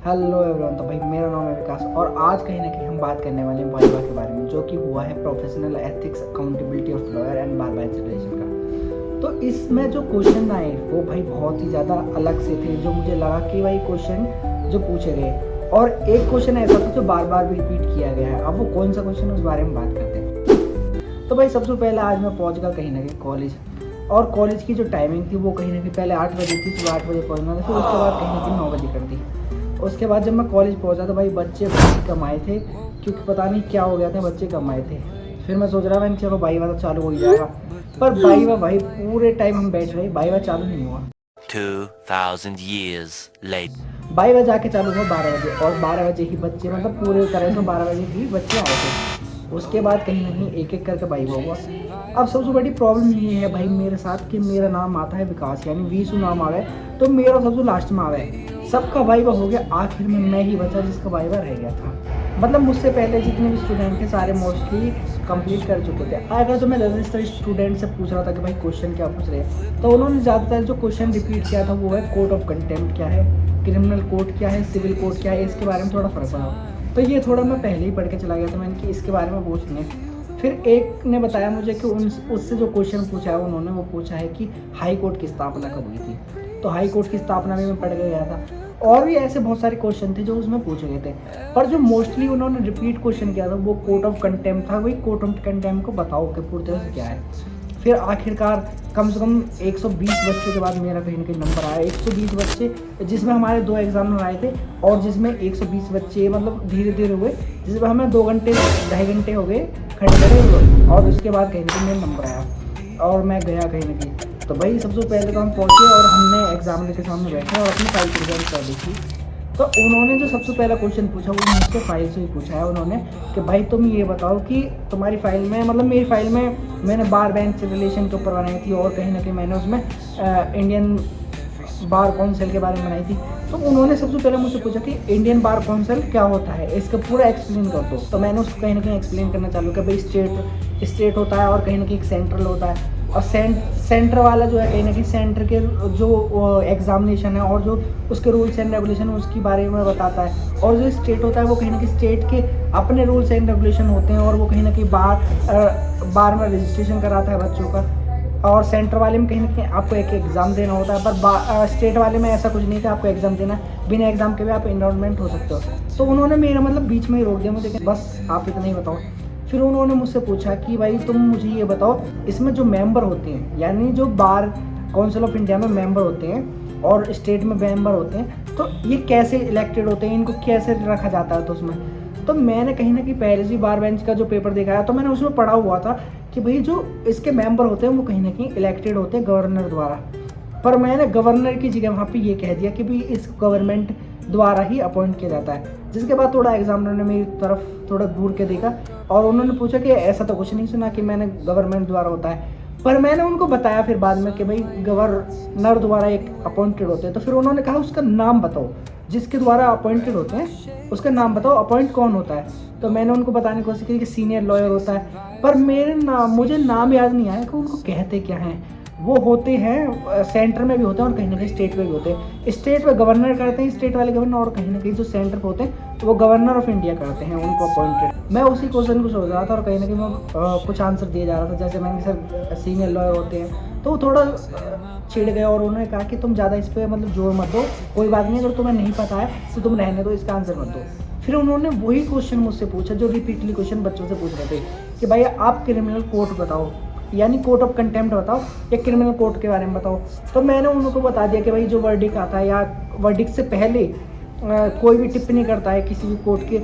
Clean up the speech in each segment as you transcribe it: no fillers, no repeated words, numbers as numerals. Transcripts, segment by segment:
Hello everyone. तो भाई मेरा नाम है विकास और आज कहीं ना कहीं हम बात करने वाले हैं वाइवा के बारे में, जो कि हुआ है professional ethics accountability of lawyer and bar education का। तो इसमें जो क्वेश्चन आए वो भाई बहुत ही ज़्यादा अलग से थे, जो मुझे लगा कि भाई क्वेश्चन जो पूछे गए, और एक क्वेश्चन ऐसा था जो बार बार भी रिपीट किया गया है। अब वो कौन सा क्वेश्चन उस बारे में बात करते हैं। तो भाई सबसे पहले आज मैं पहुँच गया कहीं ना कहीं कॉलेज, और कॉलेज की जो टाइमिंग थी वो कहीं ना कहीं पहले 8 बजे थी, सुबह 8 बजे पहुँचना था, फिर उसके बाद कहीं ना कहीं 9 बजे कर दी। उसके बाद जब मैं कॉलेज पहुंचा तो भाई बच्चे बहुत कम आए थे, क्योंकि पता नहीं क्या हो गया था, बच्चे कम आए थे। फिर मैं सोच रहा था चलो वाइवा तो चालू हो ही जाएगा, पर वाइवा भाई पूरे टाइम हम बैठ रहे, वाइवा चालू नहीं हुआ। 2000 years later. वाइवा जाके चालू हुआ 12 बजे, और 12 बजे ही बच्चे मतलब पूरे तरह से 12 बजे ही बच्चे आए थे। उसके बाद कहीं ना कहीं एक एक करके वाइवा हुआ। अब सबसे बड़ी प्रॉब्लम ये है भाई मेरे साथ कि मेरा नाम आता है विकास, यानी वीसू नाम आ गया, तो मेरा सबसे लास्ट में आ गया। सबका वाइवा हो गया, आखिर में मैं ही बचा जिसका वाइवा रह गया था। मतलब मुझसे पहले जितने भी स्टूडेंट थे सारे मोस्टली कंप्लीट कर चुके थे। अगर तो मैं रजिस्टर स्टूडेंट से पूछ रहा था कि भाई क्वेश्चन क्या पूछ रहे हैं, तो उन्होंने ज़्यादातर जो क्वेश्चन रिपीट किया था वो है कोड ऑफ कंटेम्प्ट क्या है, क्रिमिनल कोड क्या है, सिविल कोड क्या है, इसके बारे में थोड़ा फर्क पड़ा। तो ये थोड़ा मैं पहले ही पढ़ के चला गया था, मैंने कि इसके बारे में पूछ लें। फिर एक ने बताया मुझे कि उससे जो क्वेश्चन पूछा है उन्होंने वो पूछा है कि हाई कोर्ट की स्थापना कब हुई थी। तो हाई कोर्ट की स्थापना भी मैं पढ़ के गया था, और भी ऐसे बहुत सारे क्वेश्चन थे जो उसमें पूछे गए थे। पर जो मोस्टली उन्होंने रिपीट क्वेश्चन किया था वो कोर्ट ऑफ कंटेम्प्ट था। वही कोर्ट ऑफ कंटेम्प्ट को बताओ कि पूरी तरह से क्या है। फिर आखिरकार कम से कम 120 बच्चों के बाद मेरा कहीं ना कहीं नंबर आया। 120 बच्चे, जिसमें हमारे 2 एग्जाम आए थे, और जिसमें 120 बच्चे मतलब धीरे धीरे हुए, जिसमें हमें 2 घंटे 2.5 घंटे हो गए खड़े खड़े हुए, और उसके बाद कहीं ना कहीं मेरा नंबर आया और मैं गया कहीं ना कहीं। तो भाई सबसे पहले तो हम पहुँचे और हमने एग्जामिनर के सामने बैठे और अपनी फाइल प्रेजेंट कर दी थी। तो उन्होंने जो सबसे पहला क्वेश्चन पूछा वो मुझसे फाइल से ही पूछा है उन्होंने, कि भाई तुम ये बताओ कि तुम्हारी फाइल में, मतलब मेरी फाइल में मैंने बार बेंच रिलेशन के ऊपर बनाई थी, और कहीं ना कहीं मैंने उसमें इंडियन बार काउंसिल के बारे में बनाई थी। तो उन्होंने सबसे पहले मुझसे पूछा कि इंडियन बार काउंसिल क्या होता है, इसका पूरा एक्सप्लेन कर दो। तो मैंने उसको कहीं ना कहीं एक्सप्लेन करना चालू किया। भाई स्टेट होता है, और कहीं ना कहीं सेंट्रल होता है, और सेंटर वाला जो है कहीं ना कहीं सेंटर के जो एग्जामिनेशन है और जो उसके रूल्स एंड रेगुलेशन है उसके बारे में बताता है। और जो स्टेट होता है वो कहीं ना कहीं स्टेट के अपने रूल्स एंड रेगुलेशन होते हैं, और वो कहीं ना कहीं बार में रजिस्ट्रेशन कराता है बच्चों का। और सेंटर वाले में कहीं ना कहीं आपको एक एग्ज़ाम देना होता है, पर स्टेट वाले में ऐसा कुछ नहीं था, आपको एग्ज़ाम देना, बिना एग्ज़ाम के भी आप इनरोलमेंट हो सकते हो। तो उन्होंने मेरा मतलब बीच में ही रोक दिया मुझे कि बस आप इतना ही बताओ। फिर उन्होंने मुझसे पूछा कि भाई तुम मुझे ये बताओ, इसमें जो मेंबर होते हैं, यानी जो बार काउंसिल ऑफ इंडिया में मेंबर होते हैं और स्टेट में मेंबर होते हैं, तो ये कैसे इलेक्टेड होते हैं, इनको कैसे रखा जाता है। तो उसमें तो मैंने कहीं ना कहीं पहले से बार बेंच का जो पेपर देखा है, तो मैंने उसमें पढ़ा हुआ था कि भाई जो इसके मेंबर होते हैं वो कहीं ना कहीं इलेक्टेड होते हैं गवर्नर द्वारा। पर मैंने गवर्नर की जगह वहाँ पे ये कह दिया कि भाई इस गवर्नमेंट द्वारा ही अपॉइंट किया जाता है। जिसके बाद थोड़ा एग्जामिनर ने मेरी तरफ थोड़ा घूर के देखा, और उन्होंने पूछा कि ऐसा तो कुछ नहीं सुना कि मैंने गवर्नमेंट द्वारा होता है। पर मैंने उनको बताया फिर बाद में कि भाई गवर्नर द्वारा एक अपॉइंटेड होते हैं। तो फिर उन्होंने कहा उसका नाम बताओ, जिसके द्वारा अपॉइंटेड होते हैं उसका नाम बताओ, अपॉइंट कौन होता है। तो मैंने उनको बताने की कोशिश की कि सीनियर लॉयर होता है, पर मुझे नाम याद नहीं आया कि उनको कहते क्या हैं। वो होते हैं सेंटर में भी होते हैं और कहीं ना कहीं स्टेट में भी होते हैं। स्टेट में गवर्नर करते हैं, स्टेट वाले गवर्नर, और कहीं ना कहीं जो सेंटर पे होते हैं तो वो गवर्नर ऑफ इंडिया करते हैं उनको अपॉइंटेड। मैं उसी क्वेश्चन को सोच रहा था और कहीं ना कहीं मैं कुछ आंसर दिए जा रहा था। जैसे मैंने सर सीनियर लॉयर होते हैं, तो वो थोड़ा छिड़ गए और उन्होंने कहा कि तुम ज़्यादा इस पर मतलब जोर मत दो, कोई बात नहीं, अगर तुम्हें नहीं पता है तो तुम रहने दो, इसका आंसर मत दो। फिर उन्होंने वही क्वेश्चन मुझसे पूछा जो रिपीटली क्वेश्चन बच्चों से पूछ रहे थे कि भाई आप क्रिमिनल कोड बताओ, यानी कोर्ट ऑफ कंटेम्प्ट बताओ, या क्रिमिनल कोर्ट के बारे में बताओ। तो मैंने उनको बता दिया कि भाई जो वर्डिक्ट आता है, या वर्डिक्ट से पहले कोई भी टिप्पणी करता है किसी भी कोर्ट के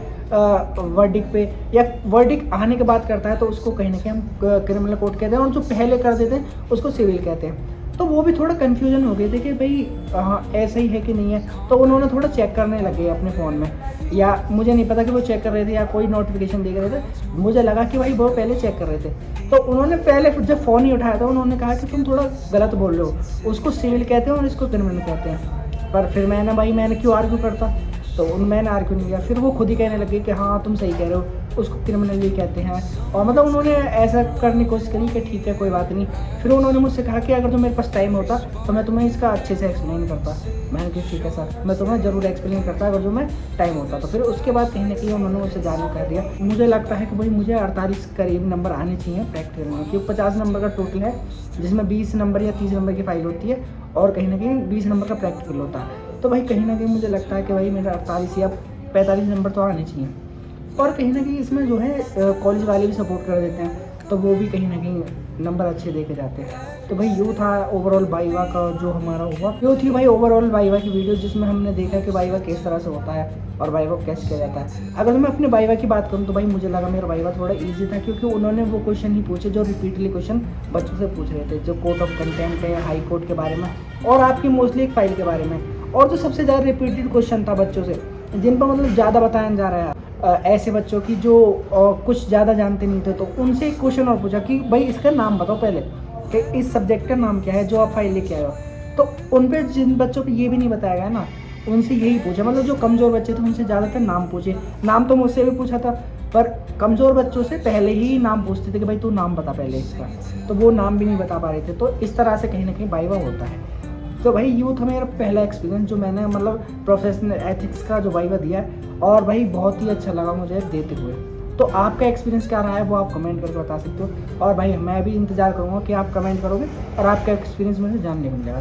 वर्डिक्ट पे, या वर्डिक्ट आने के बाद करता है, तो उसको कहीं ना कहीं हम क्रिमिनल कोर्ट कहते हैं, और जो पहले कर देते हैं उसको सिविल कहते हैं। तो वो भी थोड़ा कन्फ्यूजन हो गए थे कि भाई हाँ ऐसा ही है कि नहीं है। तो उन्होंने थोड़ा चेक करने लगे अपने फ़ोन में, या मुझे नहीं पता कि वो चेक कर रहे थे या कोई नोटिफिकेशन देख रहे थे, मुझे लगा कि भाई वो पहले चेक कर रहे थे। तो उन्होंने पहले जब फ़ोन ही उठाया था उन्होंने कहा कि तुम थोड़ा गलत बोल रहे हो, उसको सिविल कहते हैं और इसको क्रिमिनल कहते हैं। पर फिर मैंने क्यों आर्ग्यू करता, तो मैंने आर्ग्यू नहीं किया। फिर वो खुद ही कहने लगे कि हाँ तुम सही कह रहे हो। उसको क्रिमिनली कहते हैं। और मतलब उन्होंने ऐसा करने की कोशिश करी कि ठीक है कोई बात नहीं। फिर उन्होंने मुझसे कहा कि अगर तो मेरे पास टाइम होता तो मैं तुम्हें इसका अच्छे से एक्सप्लेन करता। मैंने कहा ठीक है सर, मैं तुम्हें ज़रूर एक्सप्लेन करता अगर जो मैं टाइम होता तो। फिर उसके बाद कहीं ना कहीं उन्होंने मुझसे जानू कर दिया। मुझे लगता है कि भाई मुझे 48 करीब नंबर आने चाहिए प्रैक्टिकल में, क्योंकि 50 नंबर का टोटल है, जिसमें 20 नंबर या 30 नंबर की फाइल होती है और कहीं ना कहीं 20 नंबर का प्रैक्टिकल होता है। तो भाई कहीं ना कहीं मुझे लगता है कि भाई मेरा 48 या 45 नंबर तो आने चाहिए। और कहीं ना कहीं इसमें जो है कॉलेज वाले भी सपोर्ट कर देते हैं, तो वो भी कहीं ना कहीं नंबर अच्छे दे के जाते हैं। तो भाई यूँ था ओवरऑल वाइवा का जो हमारा हुआ, यूँ थी भाई ओवरऑल वाइवा की वीडियो, जिसमें हमने देखा कि वाइवा किस तरह से होता है और वाइवा कैसे किया जाता है। अगर मैं अपने वाइवा की बात करूँ तो भाई मुझे लगा मेरा वाइवा थोड़ा ईजी था, क्योंकि उन्होंने वो क्वेश्चन ही पूछे जो रिपीटली क्वेश्चन बच्चों से पूछ रहे थे, जो कोर्ट ऑफ कंटेम्प्ट है, हाई कोर्ट के बारे में और आपकी मोस्टली एक फाइल के बारे में। और जो सबसे ज़्यादा रिपीटेड क्वेश्चन था बच्चों से, जिन पर मतलब ज़्यादा बताया जा रहा है, ऐसे बच्चों की जो कुछ ज़्यादा जानते नहीं थे, तो उनसे एक क्वेश्चन और पूछा कि भाई इसका नाम बताओ पहले, कि इस सब्जेक्ट का नाम क्या है जो आप फाइल लेके आए हो। तो उन पे जिन बच्चों को ये भी नहीं बताया गया ना, उनसे यही पूछा, मतलब जो कमज़ोर बच्चे थे उनसे ज़्यादातर नाम पूछे। नाम तो मुझसे भी पूछा था, पर कमज़ोर बच्चों से पहले ही नाम पूछते थे कि भाई तू नाम बता पहले इसका, तो वो नाम भी नहीं बता पा रहे थे। तो इस तरह से कहीं ना कहीं वाइवा होता है। तो भाई यूँ था मेरा पहला एक्सपीरियंस जो मैंने मतलब प्रोफेशनल एथिक्स का जो वाइवा दिया है, और भाई बहुत ही अच्छा लगा मुझे देते हुए। तो आपका एक्सपीरियंस क्या रहा है वो आप कमेंट करके बता सकते हो, और भाई मैं भी इंतज़ार करूँगा कि आप कमेंट करोगे और आपका एक्सपीरियंस मुझे जानने को मिलेगा।